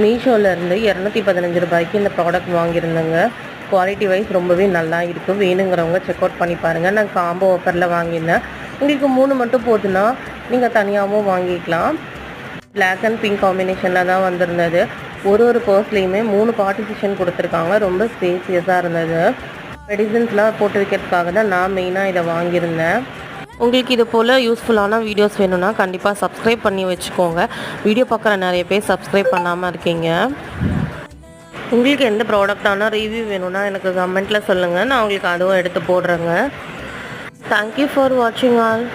மீஷோலேருந்து 215 ரூபாய்க்கு இந்த product வாங்கியிருந்தேங்க. Quality wise ரொம்பவே நல்லா இருக்குது. வேணுங்கிறவங்க செக் அவுட் பண்ணி பாருங்கள். நான் காம்போ ஆஃபரில் வாங்கியிருந்தேன். உங்களுக்கு 3 மட்டும் போதுன்னா நீங்கள் தனியாகவும் வாங்கிக்கலாம். பிளாக் அண்ட் பிங்க் காம்பினேஷனில் தான் வந்திருந்தது. ஒரு பர்ஸ்லேயுமே 3 பார்ட்டிஷன் கொடுத்துருக்காங்க. ரொம்ப ஸ்பேசியஸாக இருந்தது. மெடிசன்ஸ்லாம் போட்டு வைக்கிறதுக்காக தான் நான் மெயினாக இதை வாங்கியிருந்தேன். உங்களுக்கு இது போல் யூஸ்ஃபுல்லான வீடியோஸ் வேணும்னா கண்டிப்பாக சப்ஸ்கிரைப் பண்ணி வச்சுக்கோங்க. வீடியோ பார்க்குற நிறைய பேர் சப்ஸ்கிரைப் பண்ணாமல் இருக்கீங்க. உங்களுக்கு எந்த ப்ராடக்டான ரிவ்யூ வேணும்னா எனக்கு கமெண்ட்டில் சொல்லுங்கள். நான் உங்களுக்கு அதுவும் எடுத்து போடுறேங்க. தேங்க்யூ ஃபார் வாட்சிங் ஆல்.